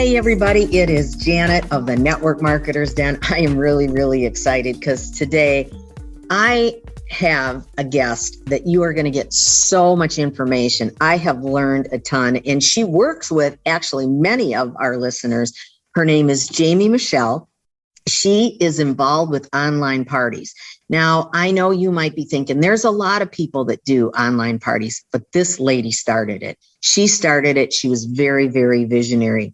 Hey everybody, it is Janet of the Network Marketers Den. I am really excited because today I have a guest that you are going to get so much information. I have learned a ton, and she works with actually many of our listeners. Her name is Jamie Michelle. She is involved with online parties. Now, I know you might be thinking there's a lot of people that do online parties, but this lady started it. She started it. She was very visionary.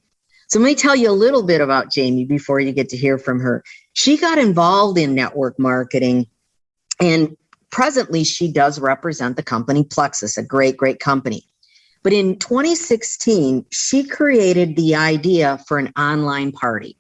So let me tell you a little bit about Jamie before you get to hear from her. She got involved in network marketing, and presently she does represent the company Plexus, a great company. But in 2016, she created the idea for an online party,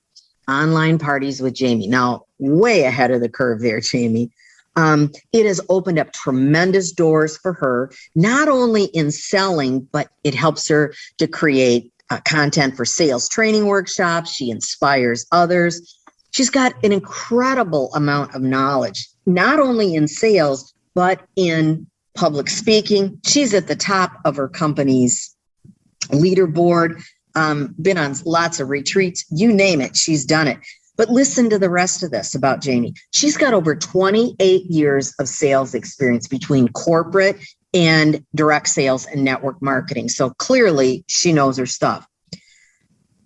online parties with Jamie. Now, way ahead of the curve there, Jamie. It has opened up tremendous doors for her, not only in selling, but it helps her to create content for sales training workshops. She inspires others. She's got an incredible amount of knowledge, not only in sales, but in public speaking. She's at the top of her company's leaderboard, been on lots of retreats, you name it, she's done it. But listen to the rest of this about Jamie. She's got over 28 years of sales experience between corporate and direct sales and network marketing. So clearly she knows her stuff.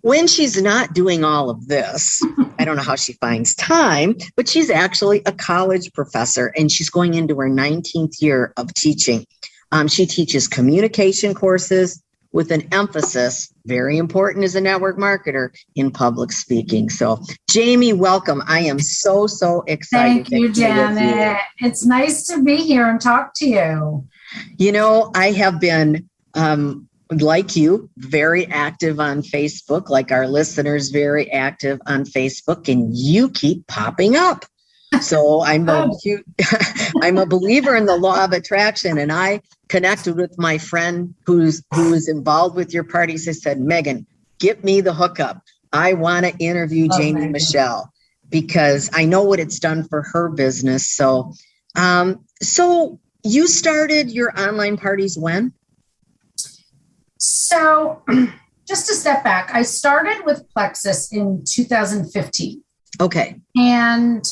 When she's not doing all of this, I don't know how she finds time, but she's actually a college professor and she's going into her 19th year of teaching. She teaches communication courses with an emphasis, very important as a network marketer, in public speaking. So Jamie, welcome. I am so excited. Thank you, Janet. It's nice to be here and talk to you. You know, I have been, like you, very active on Facebook, like our listeners, very active on Facebook, and you keep popping up. So I'm a believer in the law of attraction, and I connected with my friend who's involved with your parties. I said, Megan, get me the hookup. I want to interview Jamie Michelle because I know what it's done for her business. So, so you started your online parties when? So just to step back, I started with Plexus in 2015. Okay. And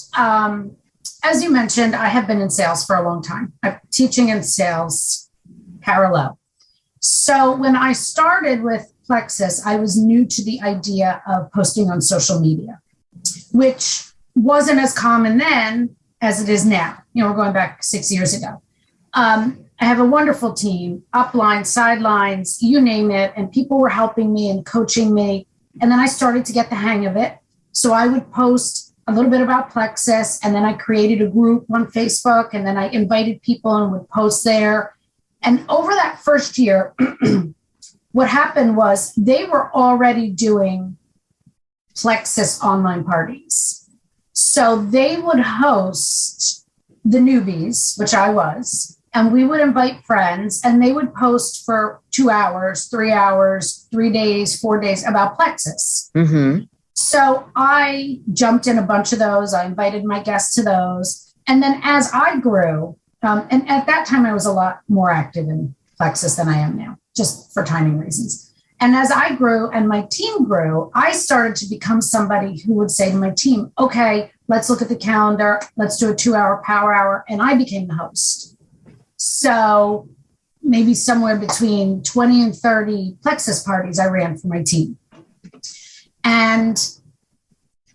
as you mentioned, I have been in sales for a long time. I'm teaching and sales parallel. So when I started with Plexus, I was new to the idea of posting on social media, which wasn't as common then as it is now. You know, we're going back 6 years ago. I have a wonderful team, upline, sidelines, you name it. And people were helping me and coaching me. And then I started to get the hang of it. So I would post a little bit about Plexus, and then I created a group on Facebook, and then I invited people and would post there. And over that first year, what happened was they were already doing Plexus online parties. So they would host the newbies, which I was, and we would invite friends, and they would post for 2 hours, 3 hours, 3 days, 4 days about Plexus. Mm-hmm. So I jumped in a bunch of those. I invited my guests to those. And then as I grew, and at that time, I was a lot more active in Plexus than I am now, just for timing reasons. And as I grew and my team grew, I started to become somebody who would say to my team, okay, let's look at the calendar. Let's do a 2-hour power hour. And I became the host. So maybe somewhere between 20 and 30 Plexus parties I ran for my team. And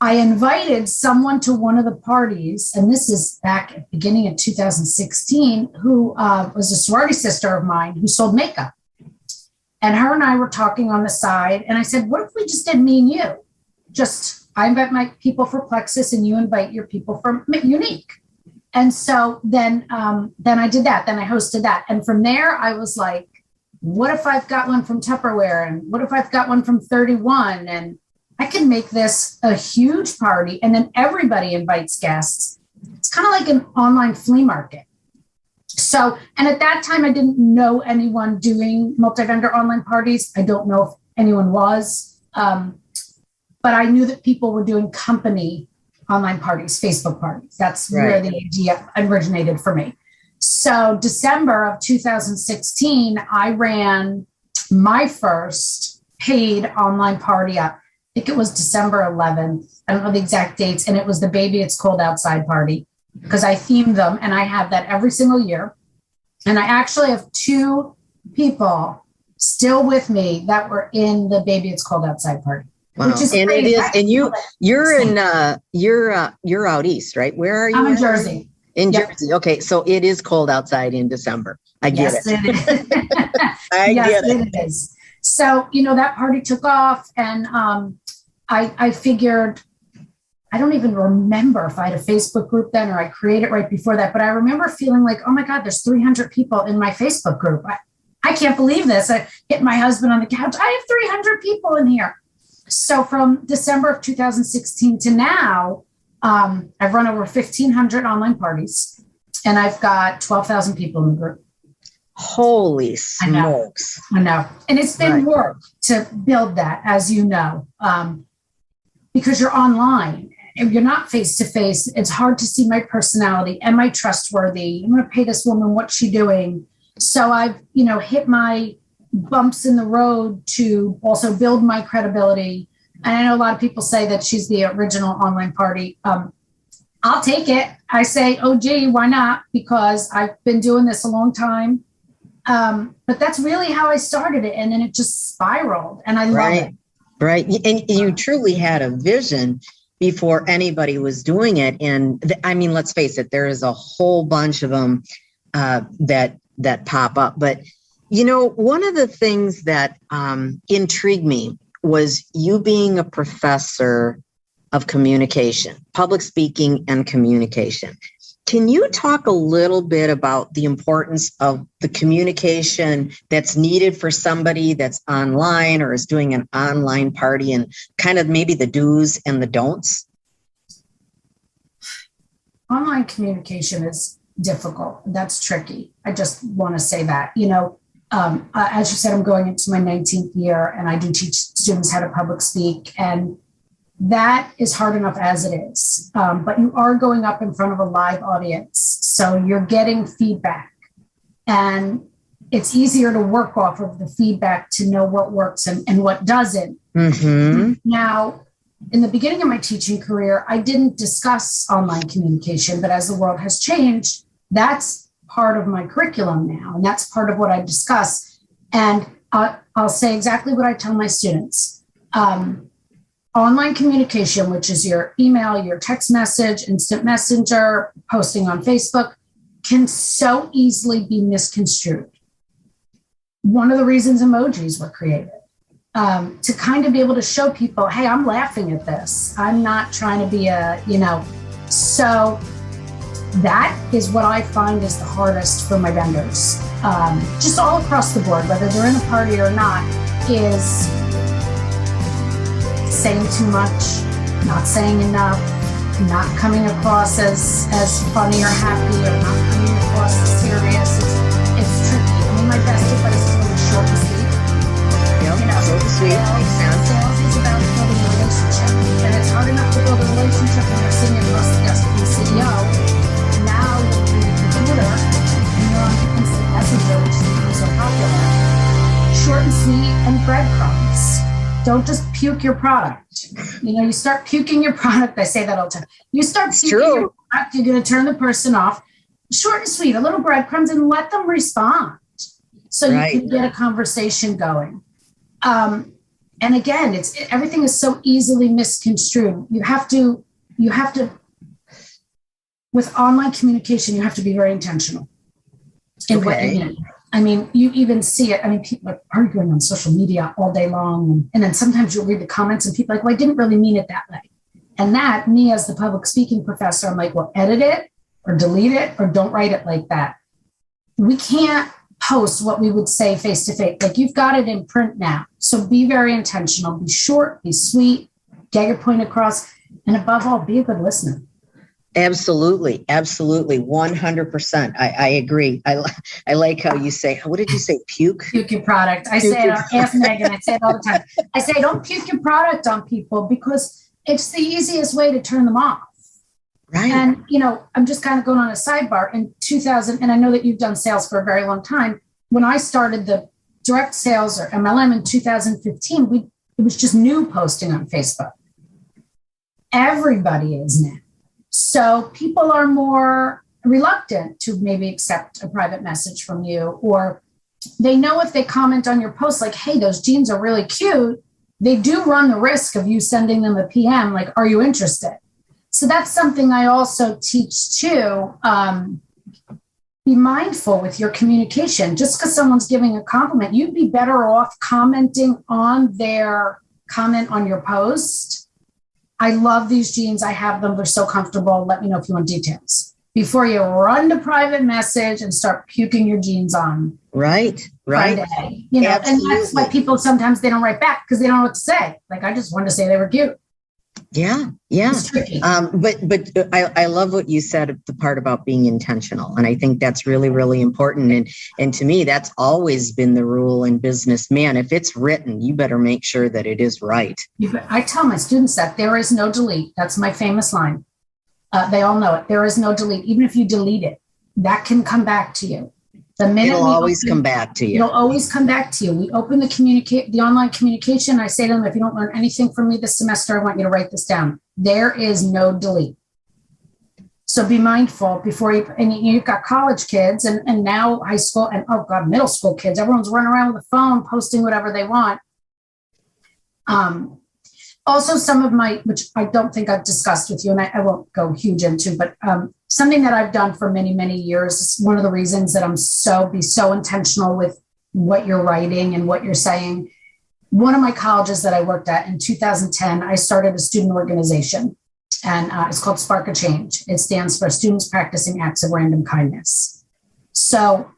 I invited someone to one of the parties, and this is back at the beginning of 2016, who was a sorority sister of mine who sold makeup. And her and I were talking on the side, and I said, what if we just did me and you? Just, I invite my people for Plexus, and you invite your people for Unique. And so then I did that. Then I hosted that. And from there, I was like, what if I've got one from Tupperware? And what if I've got one from 31? And I can make this a huge party, and then everybody invites guests. It's kind of like an online flea market. So, and at that time, I didn't know anyone doing multi-vendor online parties. I don't know if anyone was, but I knew that people were doing company online parties, Facebook parties. That's where the idea originated for me. So December of 2016, I ran my first paid online party up. think it was December 11th. I don't know the exact dates. And it was the Baby It's Cold Outside party because I themed them and I have that every single year. And I actually have 2 people still with me that were in the Baby It's Cold Outside party. Wow. Which is and crazy. it is, and you're out east, right? Where are you? I'm in Jersey. In Jersey. Okay. So it is cold outside in December. I get Yes, it. it is. I Yes, get it. it is. So, that party took off and I figured, I don't even remember if I had a Facebook group then or I created right before that, but I remember feeling like, oh my God, there's 300 people in my Facebook group. I can't believe this. I hit my husband on the couch. I have 300 people in here. So from December of 2016 to now, I've run over 1,500 online parties and I've got 12,000 people in the group. Holy smokes. I know. And it's been work to build that, as you know, because you're online. If you're not face to face, it's hard to see my personality. Am I trustworthy? I'm going to pay this woman. What's she doing? So I've, hit my bumps in the road to also build my credibility. And I know a lot of people say that she's the original online party. I'll take it. I say, oh, gee, why not? Because I've been doing this a long time. But that's really how I started it. And then it just spiraled and I love it. Right. And you truly had a vision before anybody was doing it. And let's face it, there is a whole bunch of them that pop up. But, one of the things that intrigued me was you being a professor of communication, public speaking and communication. Can you talk a little bit about the importance of the communication that's needed for somebody that's online or is doing an online party and kind of maybe the do's and the don'ts? Online communication is difficult. That's tricky. I just want to say that, as you said, I'm going into my 19th year and I do teach students how to public speak. And that is hard enough as it is, but you are going up in front of a live audience. So you're getting feedback and it's easier to work off of the feedback to know what works and what doesn't. Mm-hmm. Now, in the beginning of my teaching career, I didn't discuss online communication, but as the world has changed, that's part of my curriculum now. And that's part of what I discuss. And I'll say exactly what I tell my students. Online communication, which is your email, your text message, instant messenger, posting on Facebook, can so easily be misconstrued. One of the reasons emojis were created, to kind of be able to show people, hey, I'm laughing at this. I'm not trying to be so that is what I find is the hardest for my vendors, just all across the board, whether they're in a party or not, is saying too much, not saying enough, not coming across as funny or happy, or not coming across as serious. It's tricky. My best advice is really short and sweet. Yep, short and sweet. Sales is about building a relationship, and it's hard enough to build a relationship when you're sitting across the desk from the CEO. Now you're through the computer, and you're on instant messenger, which is becoming so popular. Short and sweet and breadcrumbs. Don't just puke your product. You start puking your product. I say that all the time. You start puking your product, you're going to turn the person off. Short and sweet, a little breadcrumbs, and let them respond so you can get a conversation going. And again, everything is so easily misconstrued. You have to, with online communication, you have to be very intentional in what you mean. You even see it. People are arguing on social media all day long. And then sometimes you'll read the comments and people are like, well, I didn't really mean it that way. And that, me as the public speaking professor, I'm like, well, edit it or delete it or don't write it like that. We can't post what we would say face to face. Like, you've got it in print now. So be very intentional, be short, be sweet, get your point across. And above all, be a good listener. Absolutely. 100%. I agree. I like how you say, what did you say? Puke your product. I say it, ask Megan, I say it all the time. I say, don't puke your product on people because it's the easiest way to turn them off. Right. And, I'm just kind of going on a sidebar. In 2000, and I know that you've done sales for a very long time. When I started the direct sales or MLM in 2015, it was just new posting on Facebook. Everybody is now. So people are more reluctant to maybe accept a private message from you, or they know if they comment on your post, like, hey, those jeans are really cute, they do run the risk of you sending them a PM, like, are you interested? So that's something I also teach too. Be mindful with your communication. Just because someone's giving a compliment, you'd be better off commenting on their comment on your post. I love these jeans. I have them. They're so comfortable. Let me know if you want details. Before you run to private message and start puking your jeans on. Right. You know, absolutely. And that's why people sometimes they don't write back because they don't know what to say. Like, I just wanted to say they were cute. Yeah. It's tricky. But I love what you said, the part about being intentional. And I think that's really, really important. And to me, that's always been the rule in business. Man, if it's written, you better make sure that it is right. I tell my students that there is no delete. That's my famous line. They all know it. There is no delete. Even if you delete it, that can come back to you. The minute it'll always come back to you. It'll always come back to you. We open the online communication. I say to them, if you don't learn anything from me this semester, I want you to write this down. There is no delete. So be mindful before and you've got college kids and now high school and, oh God, middle school kids. Everyone's running around with a phone, posting whatever they want. Also, some of which I don't think I've discussed with you, and I won't go huge into, but something that I've done for many, many years is one of the reasons that I'm so intentional with what you're writing and what you're saying. One of my colleges that I worked at in 2010, I started a student organization, and it's called Spark a Change. It stands for Students Practicing Acts of Random Kindness. So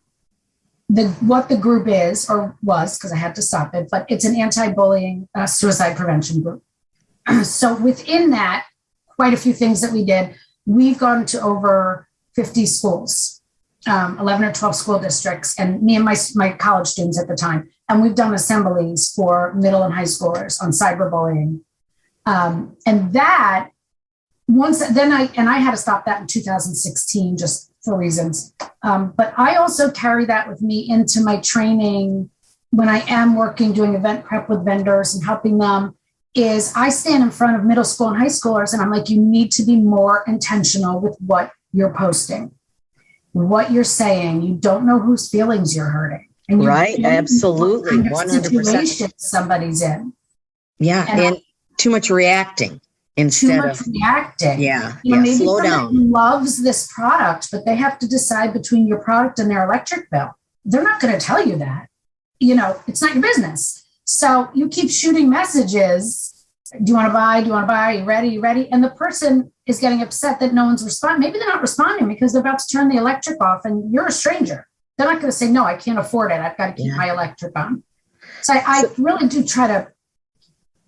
what the group is, or was, because I had to stop it, but it's an anti-bullying suicide prevention group. So within that, quite a few things that we did. We've gone to over 50 schools, 11 or 12 school districts, and me and my college students at the time. And we've done assemblies for middle and high schoolers on cyberbullying. And that I had to stop that in 2016 just for reasons. But I also carry that with me into my training when I am working, doing event prep with vendors and helping them. Is I stand in front of middle school and high schoolers and I'm like, you need to be more intentional with what you're posting, what you're saying. You don't know whose feelings you're hurting. And right. Absolutely. 100%. Situation somebody's in. Yeah. And too much reacting instead of reacting. Yeah. Maybe slow down. Loves this product, but they have to decide between your product and their electric bill. They're not going to tell you that. It's not your business. So you keep shooting messages. Do you want to buy? Do you want to buy? Are you ready? Are you ready? And the person is getting upset that no one's responding. Maybe they're not responding because they're about to turn the electric off and you're a stranger. They're not going to say, no, I can't afford it. I've got to keep my electric on. So I really do try to,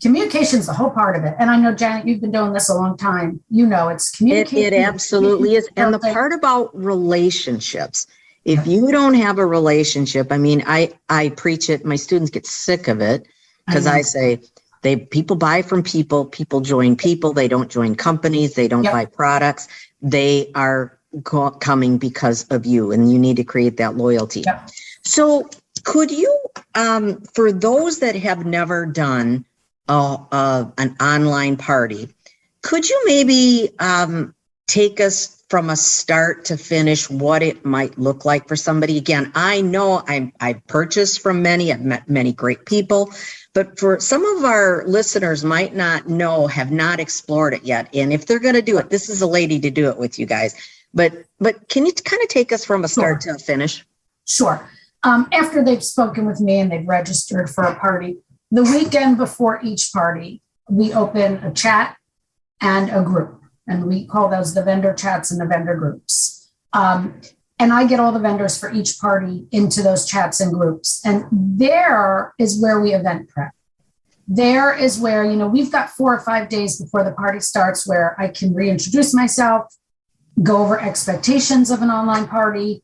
communication is the whole part of it. And I know, Janet, you've been doing this a long time. It's communication. It absolutely is. And the part about relationships, if you don't have a relationship, I mean, I preach it. My students get sick of it because I say people buy from people, people join people. They don't join companies. They don't buy products. They are coming because of you, and you need to create that loyalty. Yep. So could you, for those that have never done an online party, could you maybe take us from a start to finish what it might look like for somebody? Again, I know I've purchased from many, I've met many great people, but for some of our listeners might not know, have not explored it yet. And if they're going to do it, this is a lady to do it with you guys. But can you kind of take us from a start to a finish? Sure. After they've spoken with me and they've registered for a party, the weekend before each party, we open a chat and a group. And we call those the vendor chats and the vendor groups. And I get all the vendors for each party into those chats and groups. And there is where we event prep. There is where, we've got 4 or 5 days before the party starts where I can reintroduce myself, go over expectations of an online party.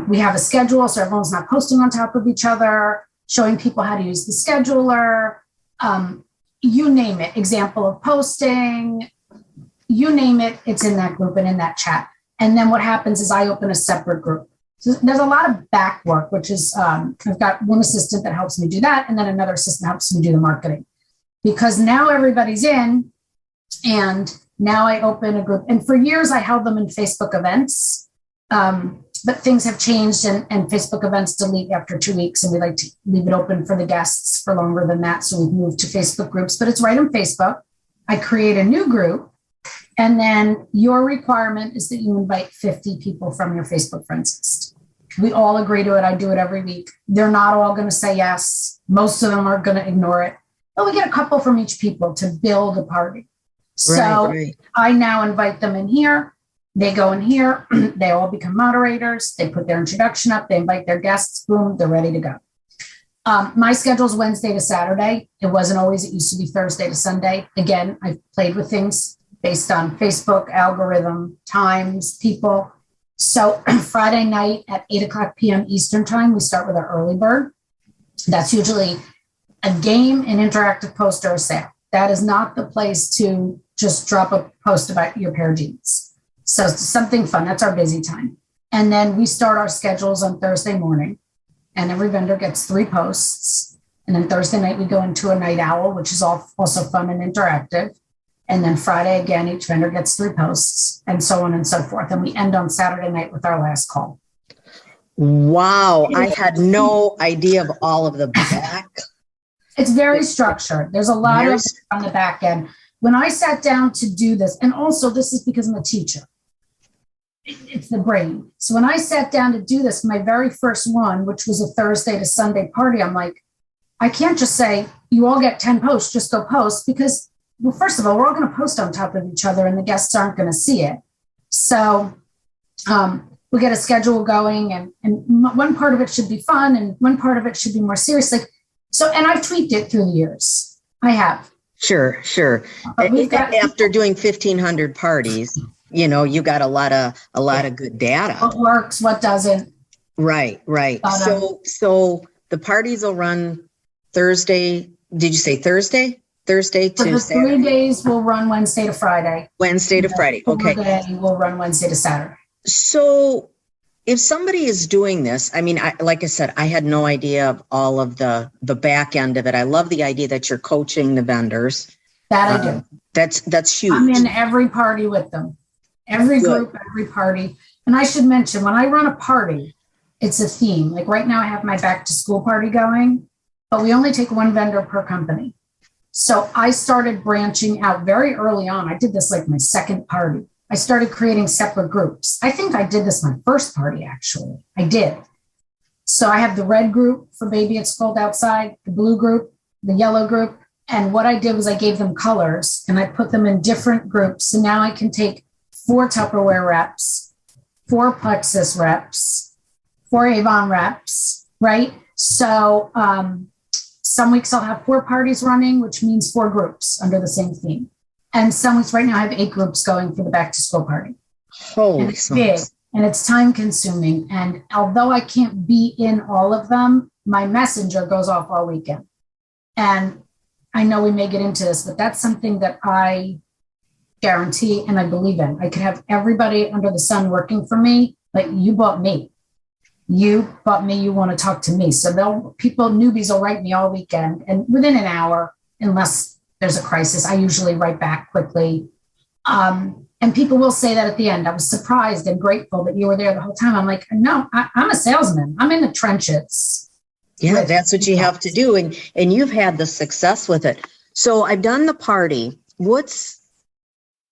We have a schedule so everyone's not posting on top of each other, showing people how to use the scheduler, you name it, example of posting, you name it, it's in that group and in that chat. And then what happens is I open a separate group. So there's a lot of back work, which is I've got one assistant that helps me do that. And then another assistant helps me do the marketing. because now everybody's in, and now I open a group. And for years, I held them in Facebook events. But things have changed, and Facebook events delete after 2 weeks, and we like to leave it open for the guests for longer than that. So we've moved to Facebook groups, but it's right on Facebook. I create a new group, and then your requirement is that you invite 50 people from your Facebook friends list. We all agree to it. I do it every week. They're not all going to say yes. Most of them are going to ignore it. But we get a couple from each people to build a party. So I now invite them in here. They go in here. They all become moderators. They put their introduction up. They invite their guests. Boom, they're ready to go. My schedule is Wednesday to Saturday. It wasn't always. It used to be Thursday to Sunday. Again, I've played with things based on Facebook, algorithm, times, people. So Friday night at 8:00 p.m. Eastern time, we start with our early bird. That's usually a game, an interactive post, or a sale. That is not the place to just drop a post about your pair of jeans. So something fun. That's our busy time. And then we start our schedules on Thursday morning, and every vendor gets 3 posts. And then Thursday night, we go into a night owl, which is also fun and interactive. And then Friday, again, each vendor gets 3 posts, and so on and so forth. And we end on Saturday night with our last call. Wow. I had no idea of all of the back. It's very structured. There's a lot of on the back end. When I sat down to do this, and also this is because I'm a teacher, it's the brain. So when I sat down to do this, my very first one, which was a Thursday to Sunday party, I'm like, I can't just say, you all get 10 posts, just go post, because, well, first of all, we're all going to post on top of each other and the guests aren't going to see it. So we get a schedule going, and one part of it should be fun and one part of it should be more serious. And I've tweaked it through the years. I have. Sure. After doing 1,500 parties, you got a lot of good data. What works, what doesn't. Right. So the parties will run Thursday. Did you say Thursday? Thursday to Saturday? 3 days will run Wednesday to Friday. Wednesday to Friday. Okay. We'll run Wednesday to Saturday. So if somebody is doing this, I mean, like I said, I had no idea of all of the back end of it. I love the idea that you're coaching the vendors. That I do. That's huge. I'm in every party with them. Every group, every party. And I should mention, when I run a party, it's a theme. Like right now I have my back to school party going, but we only take 1 vendor per company. So I started branching out very early on. I did this like my second party. I started creating separate groups. I think I did this my first party, actually. I did. So I have the red group for Baby It's Cold Outside, the blue group, the yellow group. And what I did was I gave them colors and I put them in different groups. So now I can take 4 Tupperware reps, 4 Plexus reps, 4 Avon reps, right? So some weeks I'll have 4 parties running, which means 4 groups under the same theme. And some weeks right now I have 8 groups going for the back to school party. Holy smokes. Big, and it's time consuming. And although I can't be in all of them, my messenger goes off all weekend. And I know we may get into this, but that's something that I guarantee and I believe in. I could have everybody under the sun working for me, like you bought me. You bought me, you want to talk to me. So newbies will write me all weekend, and within an hour, unless there's a crisis, I usually write back quickly. And people will say that at the end. I was surprised and grateful that you were there the whole time. I'm like, no, I'm a salesman. I'm in the trenches. Yeah, that's what you have to do. And you've had the success with it. So I've done the party.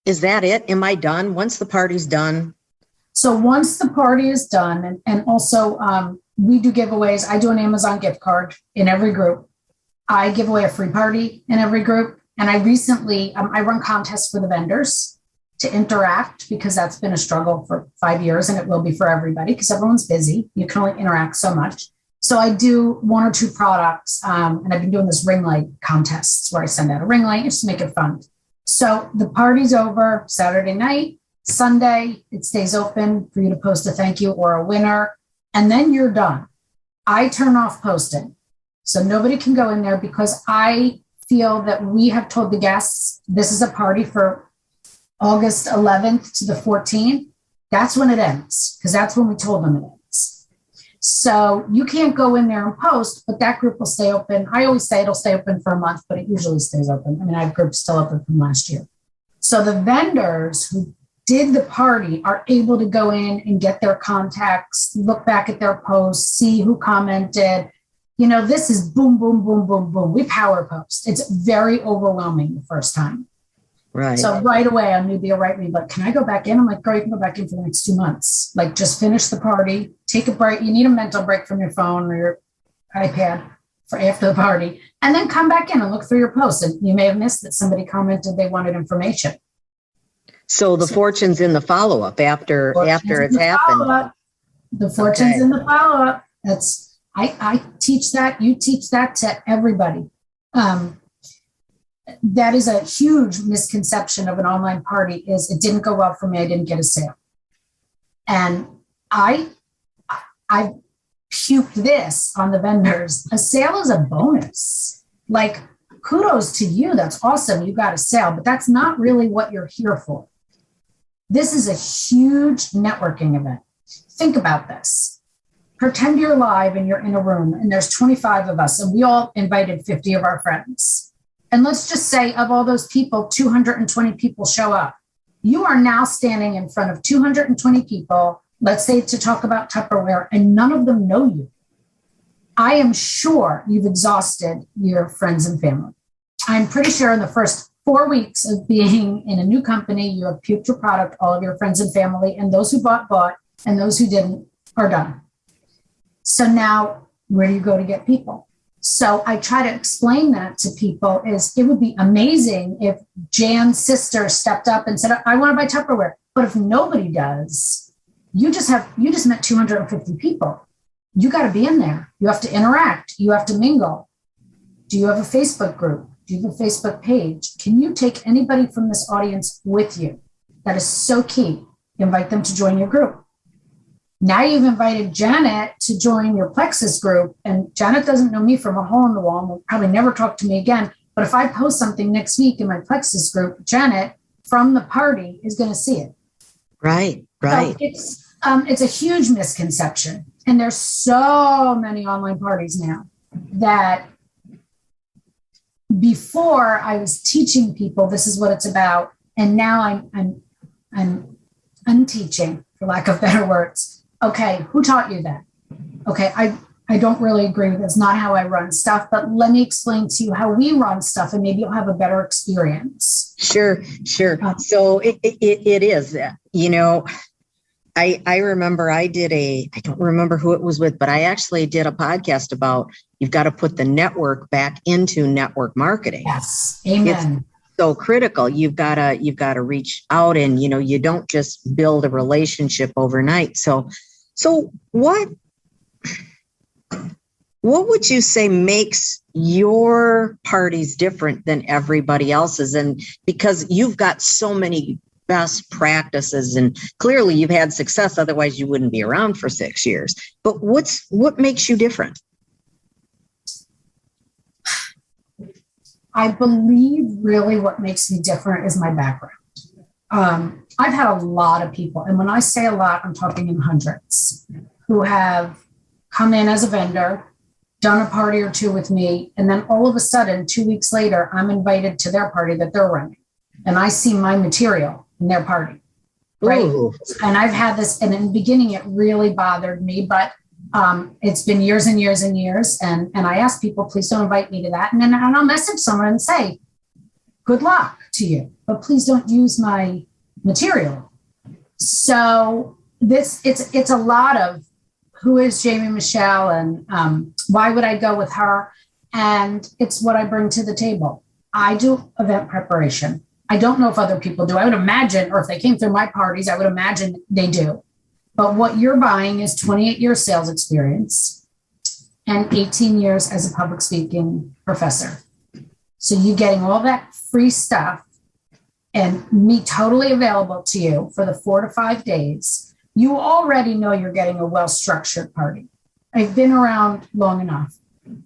Is that it? Am I done? Once the party's done? So once the party is done, and also we do giveaways. I do an Amazon gift card in every group. I give away a free party in every group. And I recently, I run contests for the vendors to interact, because that's been a struggle for 5 years, and it will be for everybody because everyone's busy. You can only interact so much. So I do 1 or 2 products, and I've been doing this ring light contests where I send out a ring light just to make it fun. So the party's over Saturday night. Sunday, it stays open for you to post a thank you or a winner, and then you're done. I turn off posting. So nobody can go in there, because I feel that we have told the guests this is a party for August 11th to the 14th. That's when it ends, because that's when we told them it ends. So you can't go in there and post, but that group will stay open. I always say it'll stay open for a month, but it usually stays open. I mean, I have groups still open from last year. So the vendors who did the party are able to go in and get their contacts, look back at their posts, see who commented. This is boom, boom, boom, boom, boom. We power post. It's very overwhelming the first time. Right. So right away, a newbie will write me, but can I go back in? I'm like, girl, you can go back in for the next 2 months. Like, just finish the party, take a break. You need a mental break from your phone or your iPad for after the party, and then come back in and look through your posts. And you may have missed that somebody commented they wanted information. So the fortune's in the follow-up after it's happened. The fortune's in the follow-up. I teach that. You teach that to everybody. That is a huge misconception of an online party is it didn't go well for me. I didn't get a sale. And I puked this on the vendors. A sale is a bonus. Like, kudos to you. That's awesome. You got a sale, but that's not really what you're here for. This is a huge networking event. Think about this. Pretend you're live and you're in a room and there's 25 of us and we all invited 50 of our friends. And let's just say of all those people, 220 people show up. You are now standing in front of 220 people, let's say to talk about Tupperware, and none of them know you. I am sure you've exhausted your friends and family. I'm pretty sure in the first 4 weeks of being in a new company, you have puked your product, all of your friends and family, and those who bought, and those who didn't are done. So now where do you go to get people? So I try to explain that to people is it would be amazing if Jan's sister stepped up and said, I want to buy Tupperware. But if nobody does, you just met 250 people. You got to be in there. You have to interact. You have to mingle. Do you have a Facebook group? Do you have a Facebook page? Can you take anybody from this audience with you? That is so key. Invite them to join your group. Now you've invited Janet to join your Plexus group, and Janet doesn't know me from a hole in the wall and will probably never talk to me again. But if I post something next week in my Plexus group, Janet from the party is going to see it. Right. So it's a huge misconception. And there's so many online parties now that before I was teaching people this is what it's about, and now I'm unteaching, for lack of better words. Okay, who taught you that? Okay, I don't really agree with it. It's not how I run stuff, but let me explain to you how we run stuff and maybe you'll have a better experience. Sure. So it is, I remember I don't remember who it was with, but I actually did a podcast about you've got to put the network back into network marketing. Yes, amen. It's so critical. You've got to reach out and, you don't just build a relationship overnight. So what would you say makes your parties different than everybody else's? And because you've got so many best practices and clearly you've had success, otherwise you wouldn't be around for 6 years. But what makes you different? I believe really what makes me different is my background. I've had a lot of people, and when I say a lot, I'm talking in hundreds, who have come in as a vendor, done a party or two with me, and then all of a sudden, 2 weeks later, I'm invited to their party that they're running, and I see my material in their party, right? Ooh. And I've had this, and in the beginning, it really bothered me, but it's been years and years and years, and I ask people, please don't invite me to that, and then I'll message someone and say, good luck to you, but please don't use my material. So it's a lot of who is Jamie Michelle and why would I go with her? And it's what I bring to the table. I do event preparation. I don't know if other people do. I would imagine, or if they came through my parties, I would imagine they do. But what you're buying is 28 years sales experience and 18 years as a public speaking professor. So you're getting all that free stuff and me totally available to you for the 4 to 5 days. You already know you're getting a well-structured party. I've been around long enough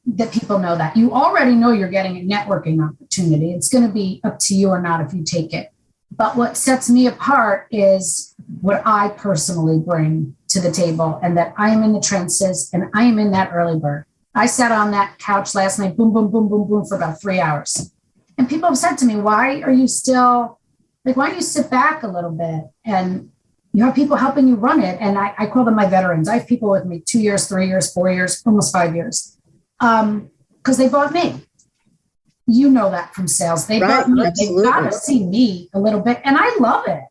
that people know that. You already know you're getting a networking opportunity. It's going to be up to you or not if you take it. But what sets me apart is what I personally bring to the table, and that I am in the trenches and I am in that early bird. I sat on that couch last night, boom, boom, boom, boom, boom, for about 3 hours. And people have said to me, why are you still, like, why don't you sit back a little bit? And you have people helping you run it. And I call them my veterans. I have people with me 2 years, 3 years, 4 years, almost 5 years, because they bought me. You know that from sales. They bought me. They got to see me a little bit. And I love it.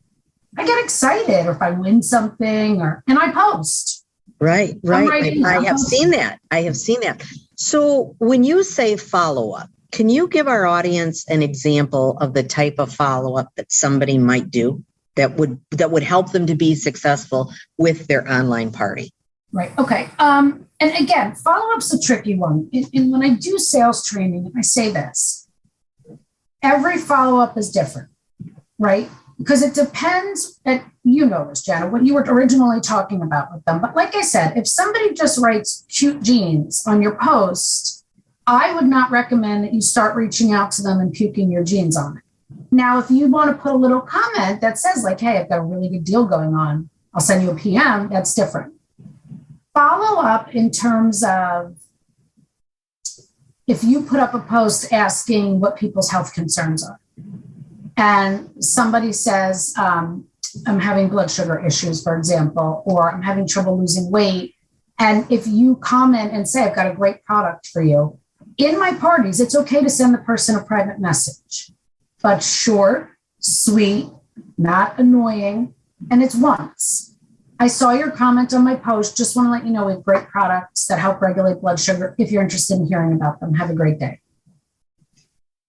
I get excited, or if I win something, and I post. Right. I have seen that. So when you say follow-up, can you give our audience an example of the type of follow-up that somebody might do that would help them to be successful with their online party? Right. Okay. And again, follow-up's a tricky one. And when I do sales training, I say this: every follow-up is different, right? Because it depends, you know this, Janet, what you were originally talking about with them. But like I said, if somebody just writes cute jeans on your post, I would not recommend that you start reaching out to them and puking your jeans on it. Now, if you want to put a little comment that says, like, hey, I've got a really good deal going on, I'll send you a PM, that's different. Follow up in terms of, if you put up a post asking what people's health concerns are, and somebody says, I'm having blood sugar issues, for example, or I'm having trouble losing weight. And if you comment and say, I've got a great product for you, in my parties, it's okay to send the person a private message, but short, sweet, not annoying. And it's once. I saw your comment on my post. Just want to let you know we have great products that help regulate blood sugar. If you're interested in hearing about them, have a great day.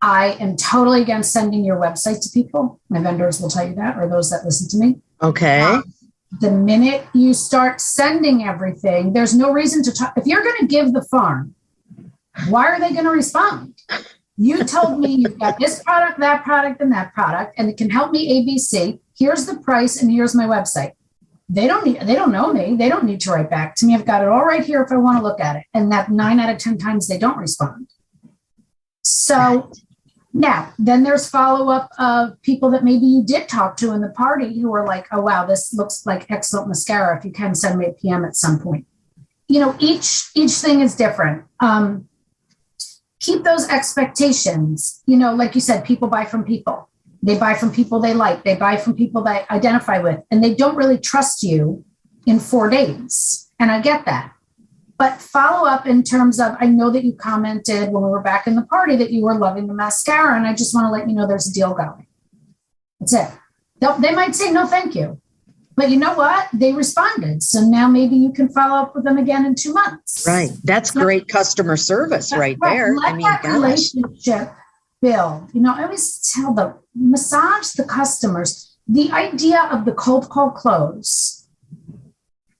I am totally against sending your website to people. My vendors will tell you that, or those that listen to me. Okay. The minute you start sending everything, there's no reason to talk. If you're going to give the farm, why are they going to respond? You told me you've got this product, that product, and that product, and it can help me ABC. Here's the price, and here's my website. They don't know me. They don't need to write back to me. I've got it all right here if I want to look at it. And that 9 out of 10 times they don't respond. So now, then there's follow-up of people that maybe you did talk to in the party who are like, oh, wow, this looks like excellent mascara. If you can send me a PM at some point. You know, each thing is different. Keep those expectations. You know, like you said, people buy from people. They buy from people they like. They buy from people they identify with. And they don't really trust you in 4 days. And I get that. But follow up in terms of, I know that you commented when we were back in the party that you were loving the mascara, and I just want to let you know there's a deal going. That's it. They might say, no, thank you. But you know what? They responded. So now maybe you can follow up with them again in 2 months. Right. That's great customer service right there. Let that relationship build. You know, I always tell them, massage the customers. The idea of the cold call close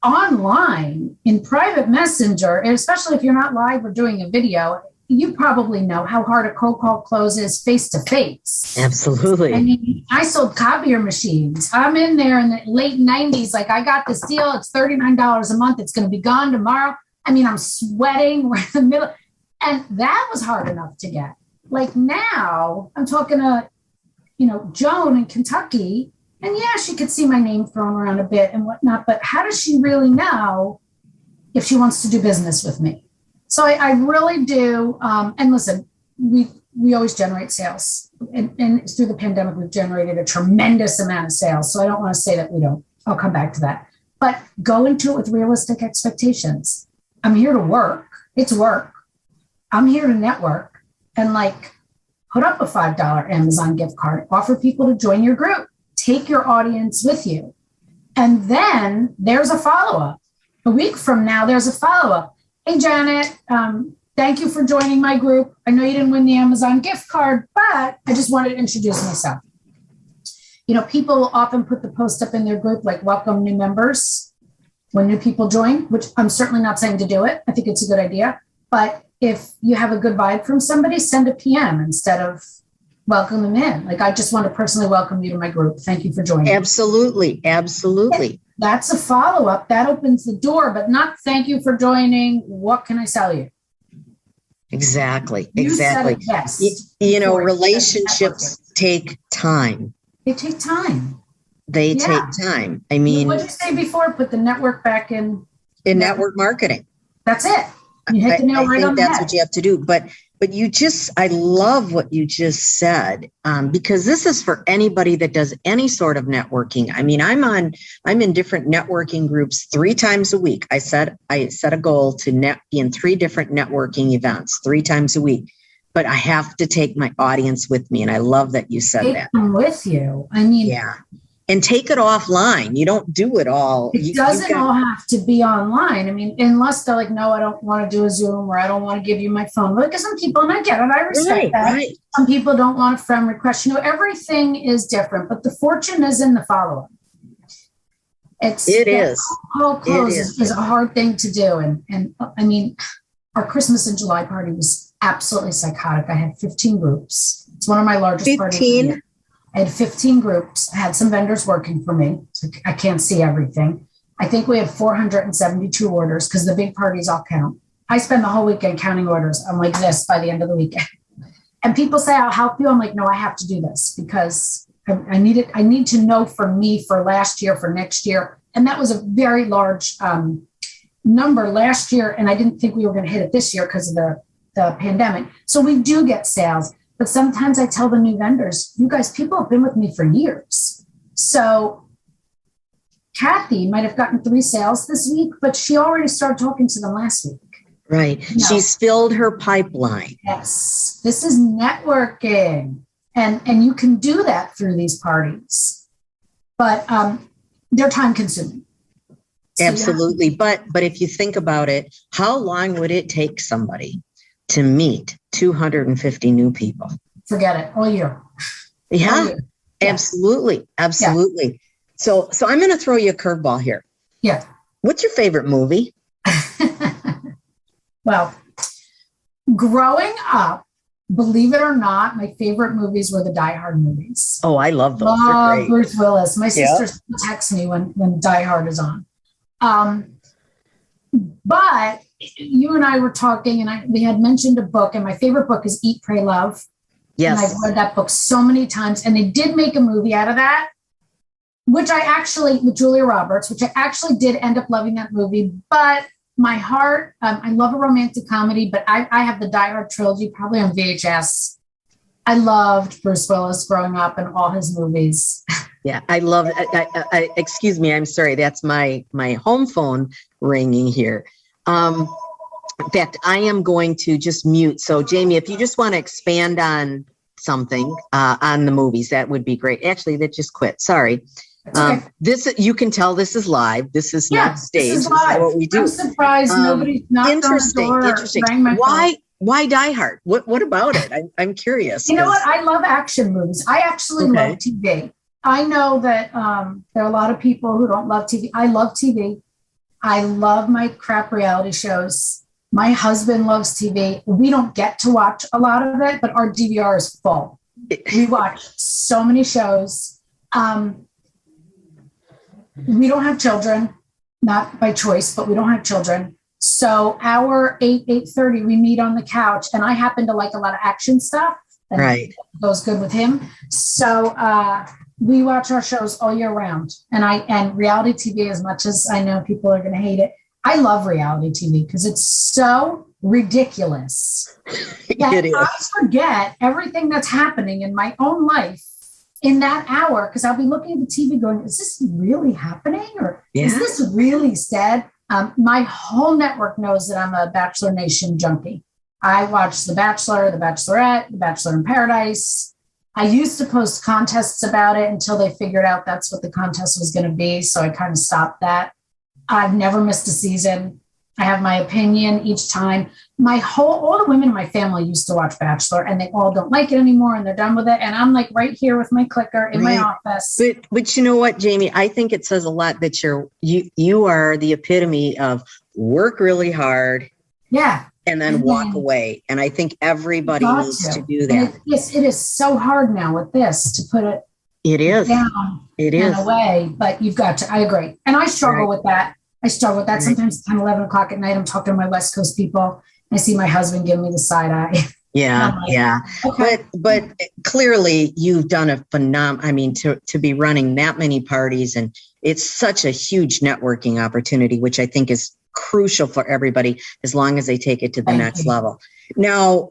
online in private messenger, and especially if you're not live or doing a video, you probably know how hard a cold call close is face to face. Absolutely. I mean, I sold copier machines. I'm in there in the late 90s, like, I got this deal. It's $39 a month. It's going to be gone tomorrow. I mean, I'm sweating. We're in the middle. And that was hard enough to get. Like, now I'm talking to, you know, Joan in Kentucky. And yeah, she could see my name thrown around a bit and whatnot, but how does she really know if she wants to do business with me? So I really do. And listen, we always generate sales. And through the pandemic, we've generated a tremendous amount of sales. So I don't want to say that we don't. I'll come back to that. But go into it with realistic expectations. I'm here to work. It's work. I'm here to network and, like, put up a $5 Amazon gift card, offer people to join your group. Take your audience with you. And then there's a follow-up. A week from now, there's a follow-up. Hey, Janet, thank you for joining my group. I know you didn't win the Amazon gift card, but I just wanted to introduce myself. You know, people often put the post up in their group, like, welcome new members when new people join, which I'm certainly not saying to do it. I think it's a good idea. But if you have a good vibe from somebody, send a PM instead of welcome them in. Like, I just want to personally welcome you to my group. Thank you for joining. Absolutely. Absolutely. That's a follow-up. That opens the door, but not thank you for joining. What can I sell you? Exactly. You exactly. said it best. You know, relationships take time. They take time. They Yeah. take time. I mean, What did you say before? Put the network back in. network marketing. That's it. You hit the nail I right think on the that's head. what you have to do. But I love what you just said, because this is for anybody that does any sort of networking. I mean, I'm in different networking groups 3 times a week. I set a goal to be in 3 different networking events 3 times a week. But I have to take my audience with me, and I love that you said Take that. them with you. I mean, Yeah. And take it offline. You don't do it all. it doesn't all have to be online. I mean, unless they're like, no, I don't want to do a Zoom, or I don't want to give you my phone. Look at some people, and I get it. I respect that. Right. Some people don't want a friend request. Everything is different, but the fortune is in the following. It is. Whole close is a hard thing to do. And I mean, our Christmas in July party was absolutely psychotic. I had 15 groups. It's one of my largest parties. 15? I had 15 groups. I had some vendors working for me, so I can't see everything. I think we had 472 orders because the big parties all count. I spend the whole weekend counting orders. I'm like this by the end of the weekend. And people say, I'll help you. I'm like, no, I have to do this because I need it. I need to know for me for last year, for next year. And that was a very large number last year. And I didn't think we were going to hit it this year because of the pandemic. So we do get sales. But sometimes I tell the new vendors, you guys, people have been with me for years. So Kathy might have gotten 3 sales this week, but she already started talking to them last week. Right. No. She's filled her pipeline. Yes. This is networking. And you can do that through these parties. But they're time consuming. So absolutely. But if you think about it, how long would it take somebody to meet 250 new people? Forget it. All year. Yeah, all year. Absolutely. Absolutely. Yeah. So I'm going to throw you a curveball here. Yeah. What's your favorite movie? Well, growing up, believe it or not, my favorite movies were the Die Hard movies. Oh, I love those. Love Bruce Willis. My sister texts me when Die Hard is on. But you and I were talking, and we had mentioned a book, and my favorite book is Eat, Pray, Love. Yes. And I've read that book so many times, and they did make a movie out of that, with Julia Roberts, which I actually did end up loving that movie. But my heart, I love a romantic comedy, but I have the Die Hard trilogy probably on VHS. I loved Bruce Willis growing up and all his movies. Yeah, I love it. Excuse me, I'm sorry. That's my home phone ringing here. In fact, I am going to just mute. So, Jamie, if you just want to expand on something on the movies, that would be great. Actually, that just quit. Sorry. Okay. This, you can tell this is live. This is not staged. This is live. This is what we do. I'm surprised nobody's knocked on the door. Interesting. Why Die Hard? What about it? I'm curious. You know what? I love action movies. I actually love TV. I know that there are a lot of people who don't love TV. I love TV. I love my crap reality shows. My husband loves TV. We don't get to watch a lot of it, but our DVR is full. We watch so many shows. We don't have children, not by choice, but we don't have children. So our 8:30, we meet on the couch, and I happen to like a lot of action stuff. And right. Goes good with him. So we watch our shows all year round. And reality TV, as much as I know people are going to hate it, I love reality TV because it's so ridiculous. It is. I forget everything that's happening in my own life in that hour, because I'll be looking at the TV going, is this really happening? Or is this really said? My whole network knows that I'm a Bachelor Nation junkie. I watch The Bachelor, The Bachelorette, The Bachelor in Paradise. I used to post contests about it until they figured out that's what the contest was going to be. So I kind of stopped that. I've never missed a season. I have my opinion each time. All the women in my family used to watch Bachelor, and they all don't like it anymore, and they're done with it. And I'm like right here with my clicker in my office. But you know what, Jamie? I think it says a lot that you are the epitome of work really hard. Yeah. And then walk away. And I think everybody needs to do that. Yes, it is so hard now with this to put it down and away, but you've got to, I agree. And I struggle with that. Sometimes 10, 11 o'clock at night, I'm talking to my West Coast people. I see my husband give me the side eye. Yeah, yeah. Okay. But clearly you've done a I mean, to be running that many parties, and it's such a huge networking opportunity, which I think is crucial for everybody as long as they take it to the Thank next you. level. Now,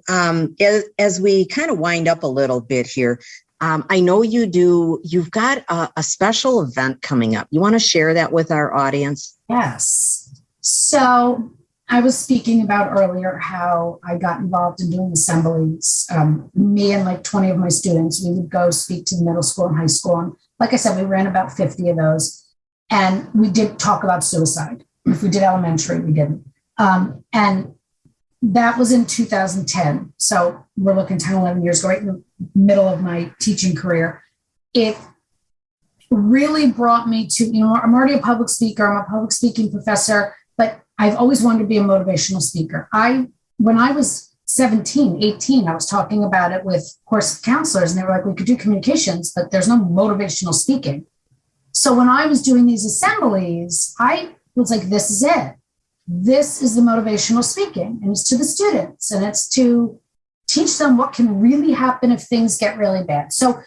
as we kind of wind up a little bit here, I know you've got a special event coming up. You want to share that with our audience? Yes. So I was speaking about earlier how I got involved in doing assemblies. Me and like 20 of my students, we would go speak to the middle school and high school. And like I said, we ran about 50 of those. And we did talk about suicide. If we did elementary, we didn't. And that was in 2010. So we're looking 10, 11 years ago, right in the middle of my teaching career. It really brought me to, I'm already a public speaker. I'm a public speaking professor, but I've always wanted to be a motivational speaker. When I was 17, 18, I was talking about it with course counselors, and they were like, we could do communications, but there's no motivational speaking. So when I was doing these assemblies, I was like, this is it. This is the motivational speaking, and it's to the students, and it's to teach them what can really happen if things get really bad. So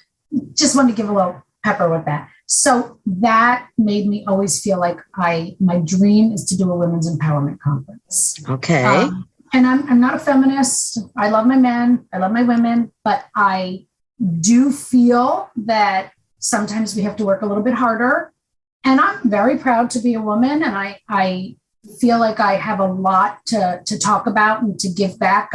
just wanted to give a little pepper with that. So that made me always feel like my dream is to do a women's empowerment conference. Okay. And I'm not a feminist. I love my men. I love my women, but I do feel that sometimes we have to work a little bit harder. And I'm very proud to be a woman. And I feel like I have a lot to talk about and to give back.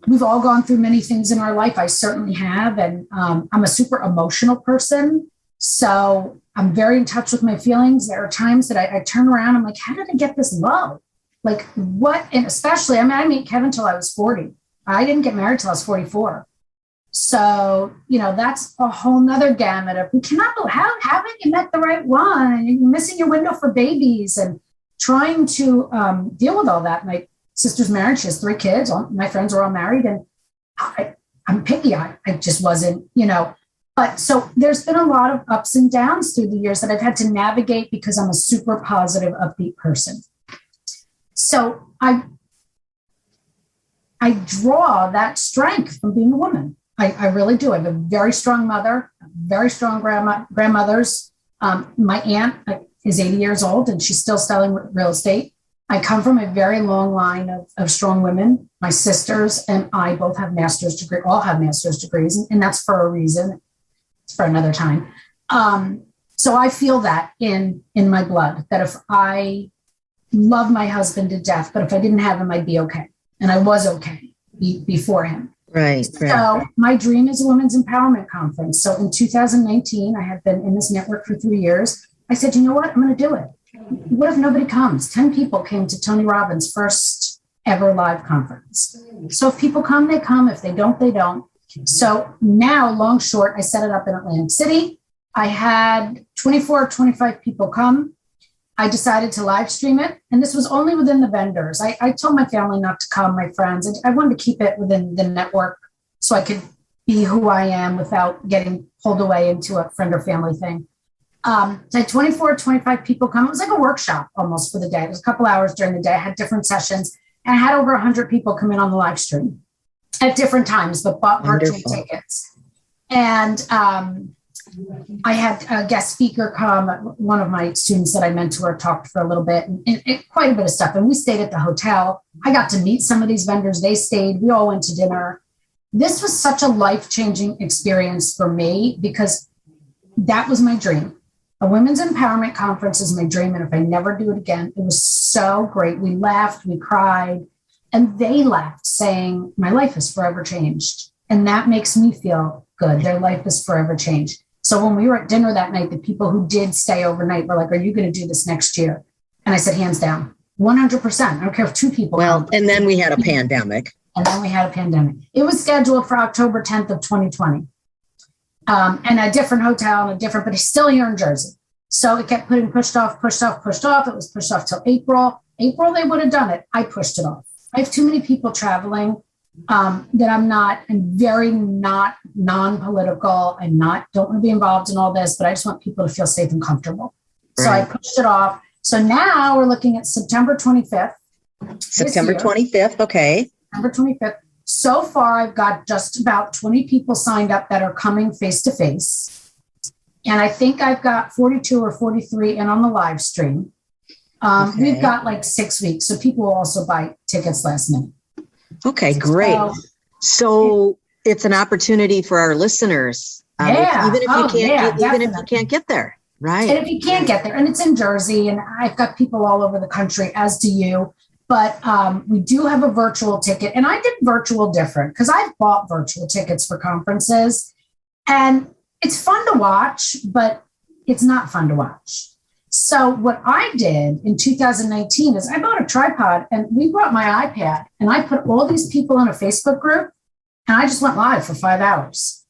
We've all gone through many things in our life. I certainly have. And I'm a super emotional person. So I'm very in touch with my feelings. There are times that I turn around, I'm like, how did I get this low? Like what? And especially, I met Kevin till I was 40. I didn't get married till I was 44. So, that's a whole nother gamut of, we cannot, how haven't you met the right one? And you're missing your window for babies and trying to deal with all that. My sister's married. She has 3 kids. All my friends are all married, and I'm picky. I just wasn't, but so there's been a lot of ups and downs through the years that I've had to navigate because I'm a super positive, upbeat person. So I draw that strength from being a woman. I really do. I have a very strong mother, very strong grandmothers. My aunt is 80 years old and she's still selling real estate. I come from a very long line of strong women. My sisters and I both have master's degrees, all have master's degrees, and that's for a reason. It's for another time. So I feel that in my blood, that if I love my husband to death, but if I didn't have him, I'd be okay. And I was okay before him. Right. So my dream is a women's empowerment conference. So in 2019, I had been in this network for 3 years. I said, you know what? I'm going to do it. What if nobody comes? 10 people came to Tony Robbins' first ever live conference. So if people come, they come. If they don't, they don't. So now, long short, I set it up in Atlantic City. I had 24 or 25 people come. I decided to live stream it. And this was only within the vendors. I told my family not to come, my friends. I wanted to keep it within the network so I could be who I am without getting pulled away into a friend or family thing. So I had 24, 25 people come. It was like a workshop almost for the day. It was a couple hours during the day. I had different sessions. And I had over 100 people come in on the live stream at different times, but bought virtual tickets. And I had a guest speaker come. One of my students that I mentor talked for a little bit and quite a bit of stuff. And we stayed at the hotel. I got to meet some of these vendors. They stayed. We all went to dinner. This was such a life-changing experience for me because that was my dream. A women's empowerment conference is my dream. And if I never do it again, it was so great. We laughed, we cried, and they laughed saying, my life is forever changed. And that makes me feel good. Their life is forever changed. So when we were at dinner that night, the people who did stay overnight were like, are you going to do this next year? And I said, hands down, 100%. I don't care if 2 people. Well, and then we had a pandemic. It was scheduled for October 10th of 2020. And a different hotel and but he's still here in Jersey. So it kept pushed off. It was pushed off till April. April, they would have done it. I pushed it off. I have too many people traveling that I'm very not non-political. Don't want to be involved in all this, but I just want people to feel safe and comfortable. Right. So I pushed it off. So now we're looking at September 25th. September 25th. Okay. September 25th. So far, I've got just about 20 people signed up that are coming face to face. And I think I've got 42 or 43 in on the live stream. We've got like 6 weeks. So people will also buy tickets last minute. Okay, great. So it's an opportunity for our listeners. Even if you can't get there. Right. And if you can't get there, and it's in Jersey, and I've got people all over the country, as do you. But we do have a virtual ticket. And I did virtual different because I've bought virtual tickets for conferences. And it's fun to watch, but it's not fun to watch. So what I did in 2019 is I bought a tripod and we brought my iPad and I put all these people in a Facebook group and I just went live for 5 hours.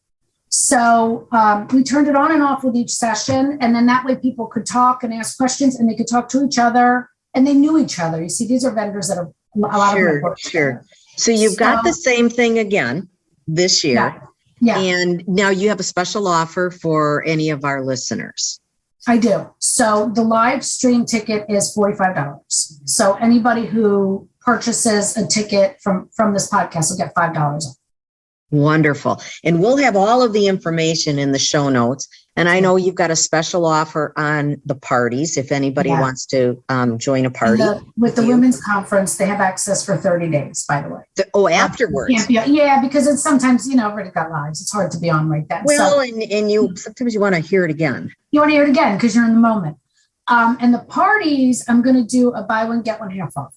So we turned it on and off with each session. And then that way people could talk and ask questions and they could talk to each other and they knew each other. You see, these are vendors that are a lot of them. Sure. So you've got the same thing again this year. Yeah. And now you have a special offer for any of our listeners. I do. So the live stream ticket is $45. So anybody who purchases a ticket from this podcast will get $5 off. Wonderful. And we'll have all of the information in the show notes. And I know you've got a special offer on the parties if anybody wants to join a party. With the women's conference, they have access for 30 days, by the way. Afterwards. Because it's sometimes, everybody got lives. It's hard to be on right then. Well, and sometimes you want to hear it again. You want to hear it again because you're in the moment. And the parties, I'm going to do a buy one, get one half off.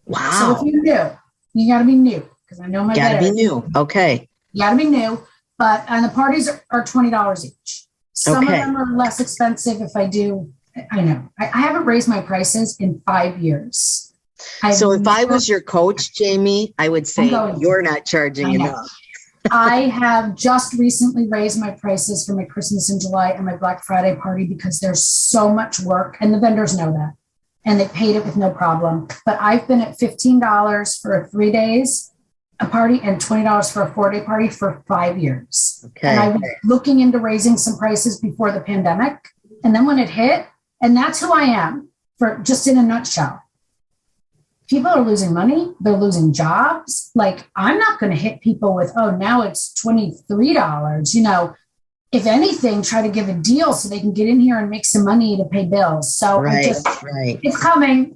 Wow. So if you're new, you got to be new because I know my got to be new. Okay. You got to be new. And the parties are $20 each. Some of them are less expensive if I do. I know. I haven't raised my prices in 5 years. So if I was your coach, Jamie, I would say you're not charging enough. I have just recently raised my prices for my Christmas in July and my Black Friday party because there's so much work and the vendors know that and they paid it with no problem. But I've been at $15 for 3 days a party and $20 for a 4-day party for 5 years. Okay. And I was looking into raising some prices before the pandemic. And then when it hit, and that's who I am for just in a nutshell. People are losing money. They're losing jobs. Like I'm not going to hit people with, now it's $23. If anything, try to give a deal so they can get in here and make some money to pay bills. So it's coming,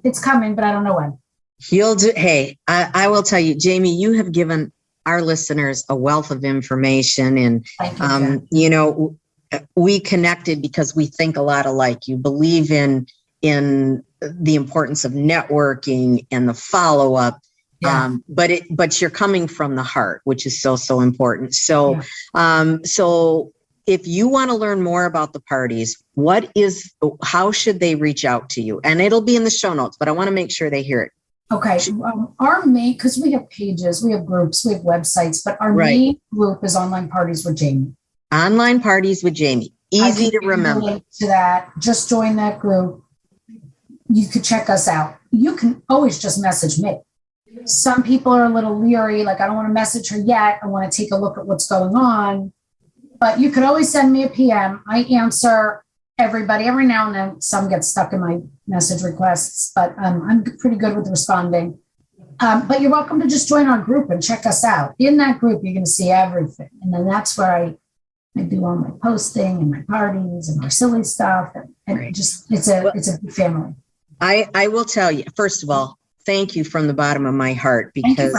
but I don't know when. Hey, I will tell you, Jamie, you have given our listeners a wealth of information and, we connected because we think a lot alike. You believe in the importance of networking and the follow-up, but you're coming from the heart, which is so important. So, so if you want to learn more about the parties, how should they reach out to you? And it'll be in the show notes, but I want to make sure they hear it. Okay. Our main, because we have pages, we have groups, we have websites, but our main group is Online Parties with Jamie. Online Parties with Jamie. Easy to remember. To that, just join that group. You could check us out. You can always just message me. Some people are a little leery, like I don't want to message her yet. I want to take a look at what's going on. But you could always send me a PM. I answer everybody. Every now and then some get stuck in my message requests, but I'm pretty good with responding. But you're welcome to just join our group and check us out. In that group, you're going to see everything. And then that's where I do all my posting and my parties and our silly stuff. And it's a big family. I will tell you, first of all, thank you from the bottom of my heart because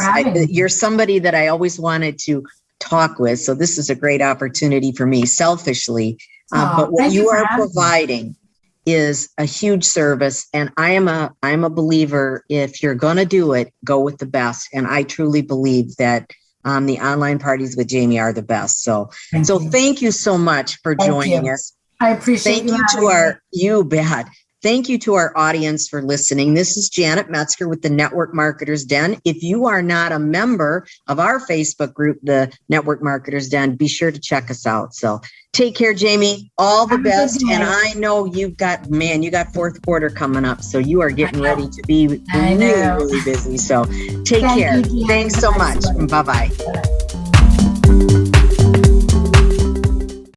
you're somebody that I always wanted to talk with. So this is a great opportunity for me selfishly. But what you are providing is a huge service. And I am a believer, if you're going to do it, go with the best. And I truly believe that the Online Parties with Jamie are the best. So thank you so much for joining us. I appreciate you bet. Thank you to our audience for listening. This is Janet Metzger with the Network Marketers Den. If you are not a member of our Facebook group, the Network Marketers Den, be sure to check us out. So take care, Jamie. All the best. And I know you got fourth quarter coming up. So you are getting ready to be really busy. So take care. Thanks so much. Bye-bye.